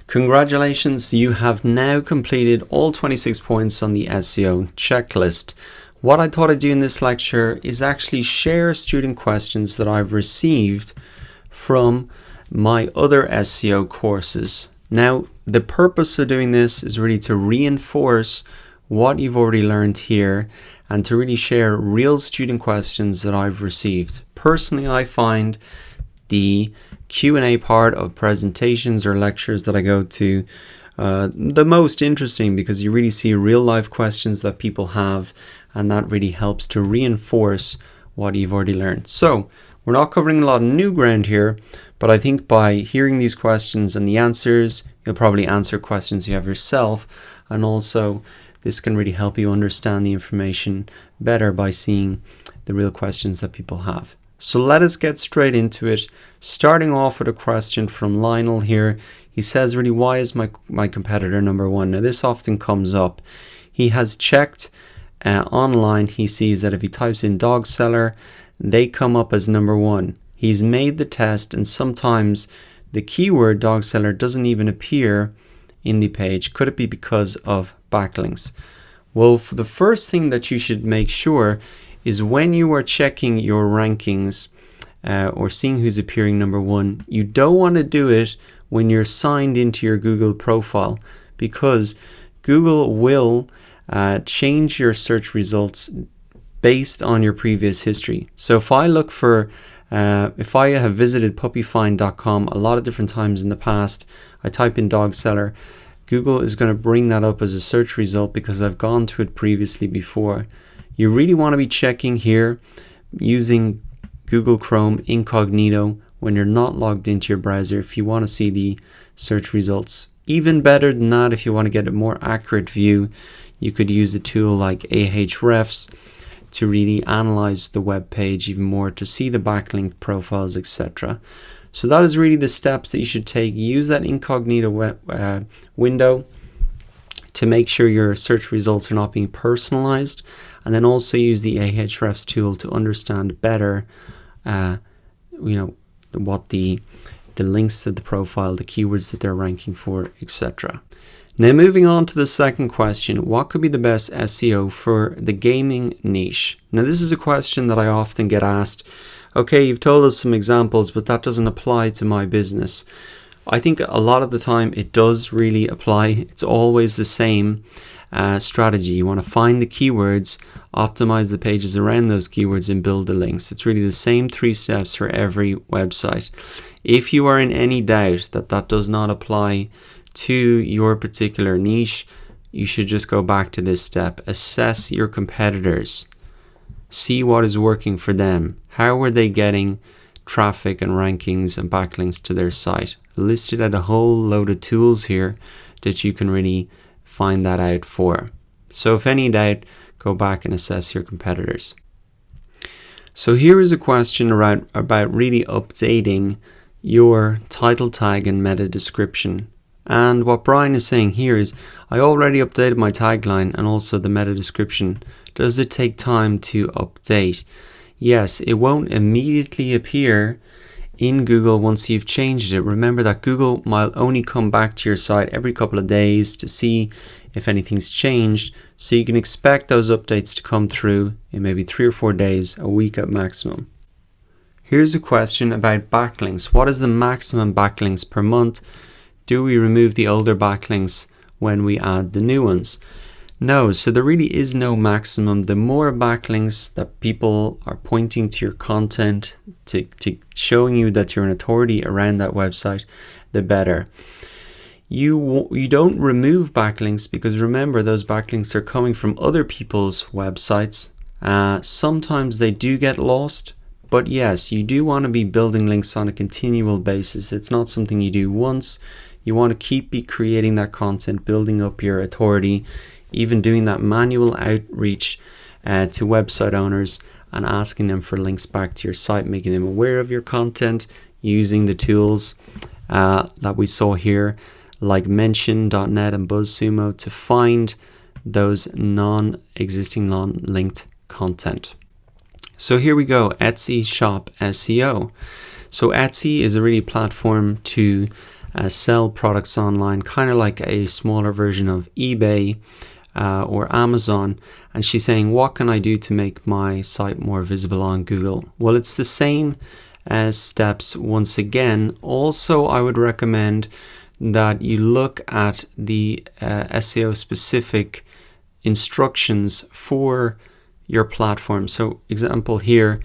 Congratulations, you have now completed all 26 points on the SEO checklist. What I thought I'd do in this lecture is actually share student questions that I've received from my other SEO courses. Now, the purpose of doing this is really to reinforce what you've already learned here and to really share real student questions that I've received. Personally, I find the Q&A part of presentations or lectures that I go to the most interesting, because you really see real life questions that people have, and that really helps to reinforce what you've already learned. So we're not covering a lot of new ground here, but I think by hearing these questions and the answers, you'll probably answer questions you have yourself, and also this can really help you understand the information better by seeing the real questions that people have. So let us get straight into it, starting off with a question from Lionel here. He says, really, why is my competitor number one? Now, this often comes up. He has checked online. He sees that if he types in dog seller, they come up as number one. He's made the test, and sometimes the keyword dog seller doesn't even appear in the page. Could it be because of backlinks? Well, for the first thing that you should make sure is when you are checking your rankings or seeing who's appearing number one, you don't want to do it when you're signed into your Google profile, because Google will change your search results based on your previous history. So if I look for, if I have visited puppyfind.com a lot of different times in the past, I type in dog seller, Google is going to bring that up as a search result because I've gone to it previously before. You really want to be checking here using Google Chrome incognito when you're not logged into your browser if you want to see the search results. Even better than that, if you want to get a more accurate view, you could use a tool like Ahrefs to really analyze the web page even more, to see the backlink profiles, etc. So that is really the steps that you should take. Use that incognito window to make sure your search results are not being personalized, and then also use the Ahrefs tool to understand better what the links to the profile, the keywords that they're ranking for, etc. Now, moving on to the second question, what could be the best SEO for the gaming niche? Now, this is a question that I often get asked. Okay, you've told us some examples, but that doesn't apply to my business. I think a lot of the time it does really apply. It's always the same strategy. You want to find the keywords, optimize the pages around those keywords, and build the links. It's really the same 3 steps for every website. If you are in any doubt that that does not apply to your particular niche, you should just go back to this step. Assess your competitors. See what is working for them. How are they getting traffic and rankings and backlinks to their site? Listed out a whole load of tools here that you can really find that out for. So if any doubt, go back and assess your competitors. So here is a question about really updating your title tag and meta description. And what Brian is saying here is, I already updated my tagline and also the meta description. Does it take time to update? Yes, it won't immediately appear in Google once you've changed it. Remember that Google might only come back to your site every couple of days to see if anything's changed. So you can expect those updates to come through in maybe 3 or 4 days, a week at maximum. Here's a question about backlinks. What is the maximum backlinks per month? Do we remove the older backlinks when we add the new ones? No, so there really is no maximum. The more backlinks that people are pointing to your content, to showing you that you're an authority around that website, the better. You don't remove backlinks, because remember, those backlinks are coming from other people's websites. Sometimes they do get lost, but yes, you do want to be building links on a continual basis. It's not something you do once. You want to keep creating that content, building up your authority, even doing that manual outreach to website owners and asking them for links back to your site, making them aware of your content, using the tools that we saw here, like Mention.net and BuzzSumo, to find those non-existing, non-linked content. So here we go, Etsy Shop SEO. So Etsy is a really platform to sell products online, kind of like a smaller version of eBay or Amazon. And she's saying, what can I do to make my site more visible on Google? Well, it's the same steps once again. Also, I would recommend that you look at the SEO specific instructions for your platform. So example here,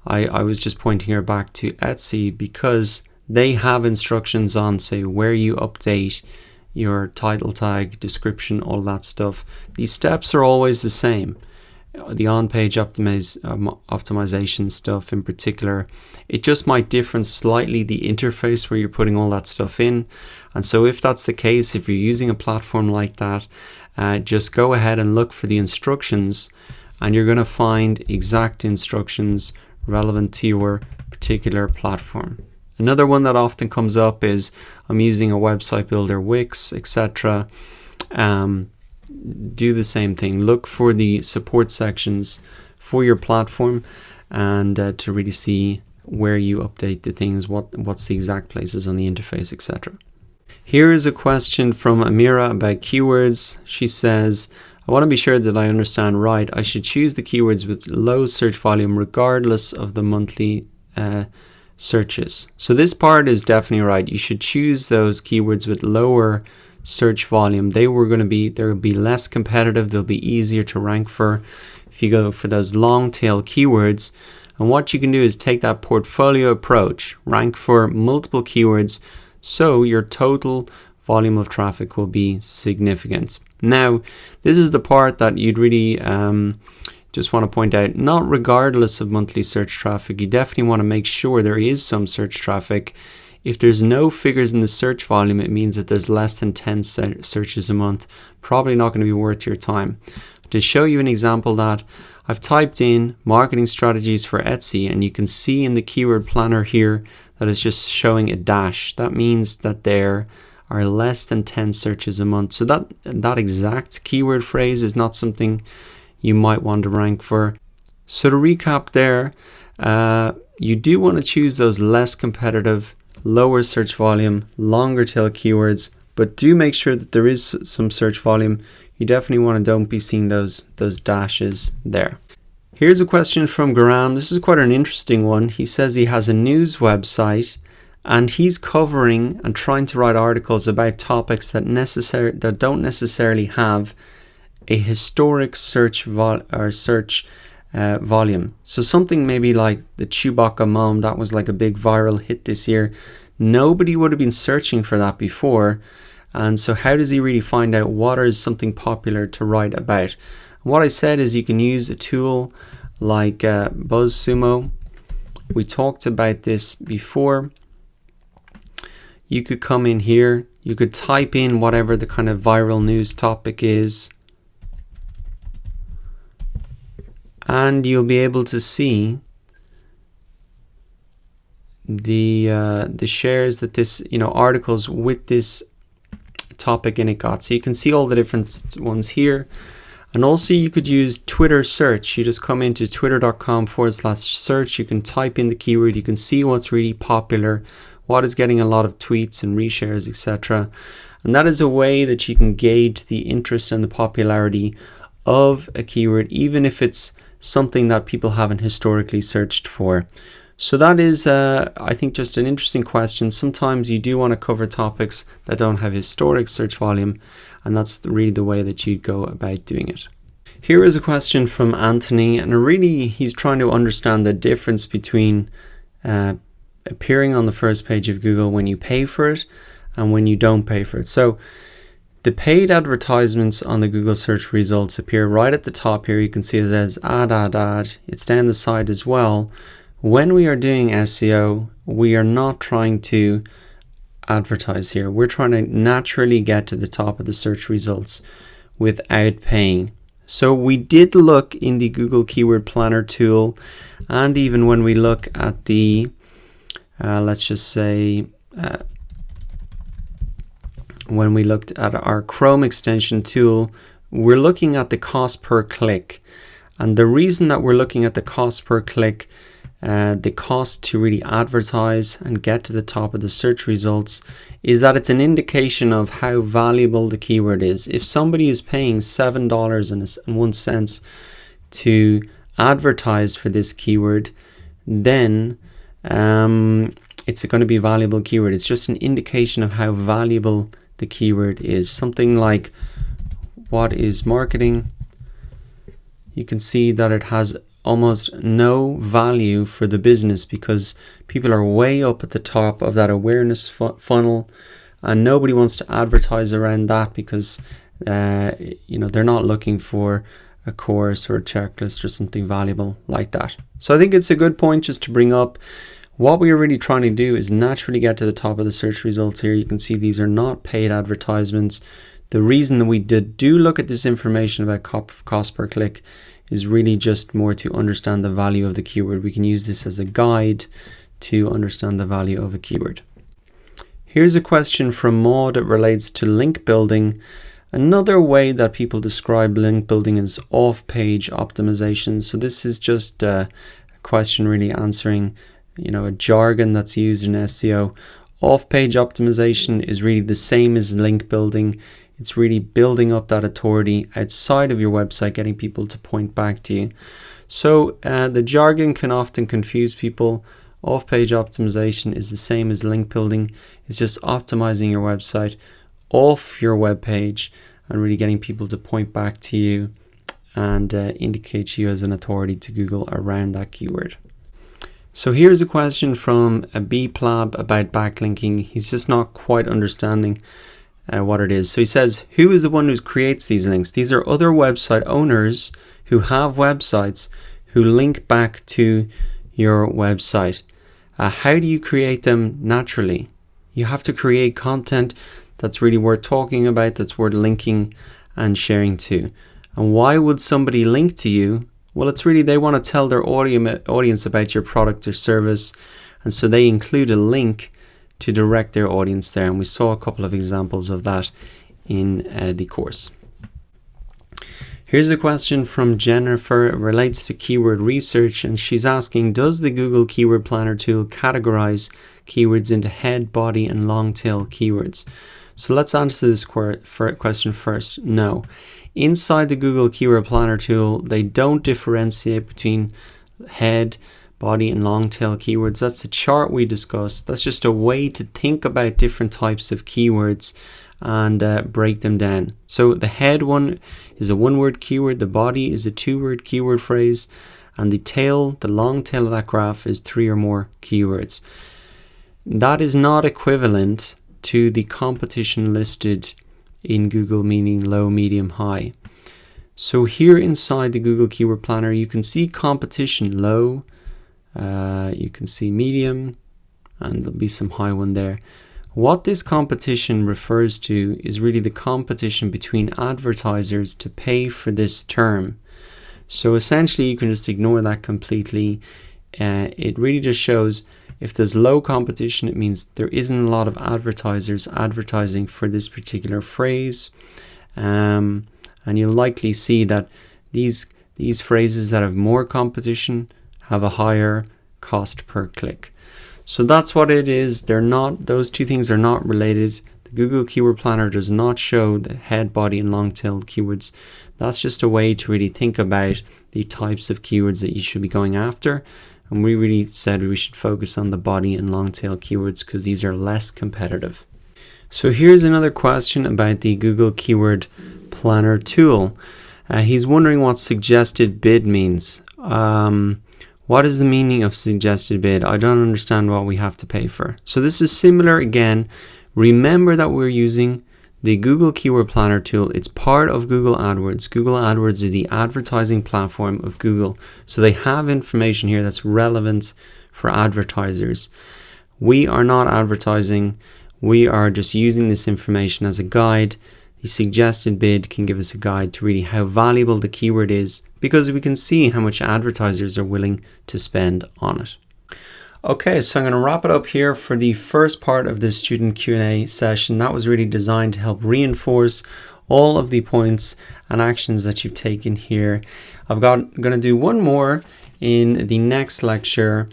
I was just pointing her back to Etsy because they have instructions on, say, where you update your title tag, description, all that stuff. These steps are always the same. The on-page optimization stuff in particular, it just might differ slightly the interface where you're putting all that stuff in. And so if that's the case, if you're using a platform like that, just go ahead and look for the instructions, and you're going to find exact instructions relevant to your particular platform. Another one that often comes up is I'm using a website builder, Wix, etc. Do the same thing. Look for the support sections for your platform and to really see where you update the things, what's the exact places on the interface, etc. Here is a question from Amira about keywords. She says, I want to be sure that I understand right. I should choose the keywords with low search volume regardless of the monthly searches. So this part is definitely right. You should choose those keywords with lower search volume. They'll be less competitive. They'll be easier to rank for if you go for those long tail keywords. And what you can do is take that portfolio approach, rank for multiple keywords, so your total volume of traffic will be significant. Now, this is the part that you'd really just want to point out, not regardless of monthly search traffic. You definitely want to make sure there is some search traffic. If there's no figures in the search volume, it means that there's less than 10 searches a month. Probably not going to be worth your time. To show you an example that I've typed in marketing strategies for Etsy, and you can see in the keyword planner here that it's just showing a dash. That means that there are less than 10 searches a month. So that exact keyword phrase is not something you might want to rank for. So to recap there, you do want to choose those less competitive, lower search volume, longer tail keywords, but do make sure that there is some search volume. You definitely don't be seeing those dashes there. Here's a question from Graham. This is quite an interesting one. He says he has a news website and he's covering and trying to write articles about topics that don't necessarily have a historic search volume. So something maybe like the Chewbacca mom, that was like a big viral hit this year. Nobody would have been searching for that before. And so how does he really find out what is something popular to write about? What I said is you can use a tool like BuzzSumo. We talked about this before. You could come in here, you could type in whatever the kind of viral news topic is, and you'll be able to see the shares that this, articles with this topic in it got. So you can see all the different ones here. And also you could use Twitter search. You just come into twitter.com/search. You can type in the keyword. You can see what's really popular, what is getting a lot of tweets and reshares, etc. And that is a way that you can gauge the interest and the popularity of a keyword, even if it's something that people haven't historically searched for. So that is, I think, just an interesting question. Sometimes you do want to cover topics that don't have historic search volume, and that's really the way that you'd go about doing it. Here is a question from Anthony, and really he's trying to understand the difference between appearing on the first page of Google when you pay for it and when you don't pay for it. So the paid advertisements on the Google search results appear right at the top here. You can see it says ad. It's down the side as well. When we are doing SEO, we are not trying to advertise here. We're trying to naturally get to the top of the search results without paying. So we did look in the Google Keyword Planner tool, and even when we look at the, let's just say, when we looked at our Chrome extension tool, we're looking at the cost per click. And the reason that we're looking at the cost per click the cost to really advertise and get to the top of the search results is that it's an indication of how valuable the keyword is. If somebody is paying $7.01 to advertise for this keyword, then it's going to be a valuable keyword. It's just an indication of how valuable the keyword is. Something like, what is marketing? You can see that it has almost no value for the business because people are way up at the top of that awareness funnel, and nobody wants to advertise around that because they're not looking for a course or a checklist or something valuable like that. So I think it's a good point just to bring up. What we are really trying to do is naturally get to the top of the search results here. You can see these are not paid advertisements. The reason that we do look at this information about cost per click is really just more to understand the value of the keyword. We can use this as a guide to understand the value of a keyword. Here's a question from Maud that relates to link building. Another way that people describe link building is off-page optimization. So this is just a question really answering a jargon that's used in SEO. Off-page optimization is really the same as link building. It's really building up that authority outside of your website, getting people to point back to you. So the jargon can often confuse people. Off-page optimization is the same as link building. It's just optimizing your website off your web page and really getting people to point back to you and indicate you as an authority to Google around that keyword. So here's a question from a B-Plab about backlinking. He's just not quite understanding what it is. So he says, who is the one who creates these links? These are other website owners who have websites who link back to your website. How do you create them naturally? You have to create content that's really worth talking about, that's worth linking and sharing to. And why would somebody link to you? Well, it's really they want to tell their audience about your product or service, and so they include a link to direct their audience there, and we saw a couple of examples of that in the course. Here's a question from Jennifer. It relates to keyword research, and she's asking, does the Google Keyword Planner tool categorize keywords into head, body, and long tail keywords? So let's answer this question first. No. Inside the Google Keyword Planner tool, they don't differentiate between head, body, and long tail keywords. That's a chart we discussed. That's just a way to think about different types of keywords and break them down. So the head one is a one-word keyword, the body is a two-word keyword phrase, and the tail, the long tail of that graph, is 3 or more keywords. That is not equivalent to the competition listed in Google, meaning low, medium, high. So here inside the Google Keyword Planner, you can see competition low, you can see medium, and there'll be some high one there. What this competition refers to is really the competition between advertisers to pay for this term. So essentially you can just ignore that completely. It really just shows if there's low competition, it means there isn't a lot of advertisers advertising for this particular phrase. And you'll likely see that these phrases that have more competition have a higher cost per click. So that's what it is. Those two things are not related. The Google Keyword Planner does not show the head, body, and long tail keywords. That's just a way to really think about the types of keywords that you should be going after. And we really said we should focus on the body and long tail keywords because these are less competitive. So here's another question about the Google Keyword Planner tool. He's wondering what suggested bid means. What is the meaning of suggested bid? I don't understand what we have to pay for. So this is similar again. Remember that we're using the Google Keyword Planner tool. It's part of Google AdWords. Google AdWords is the advertising platform of Google. So they have information here that's relevant for advertisers. We are not advertising. We are just using this information as a guide. The suggested bid can give us a guide to really how valuable the keyword is because we can see how much advertisers are willing to spend on it. Okay, so I'm going to wrap it up here for the first part of this student Q&A session. That was really designed to help reinforce all of the points and actions that you've taken here. I'm going to do one more in the next lecture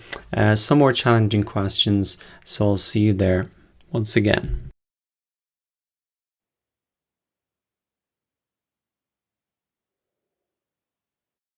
some more challenging questions. So I'll see you there once again.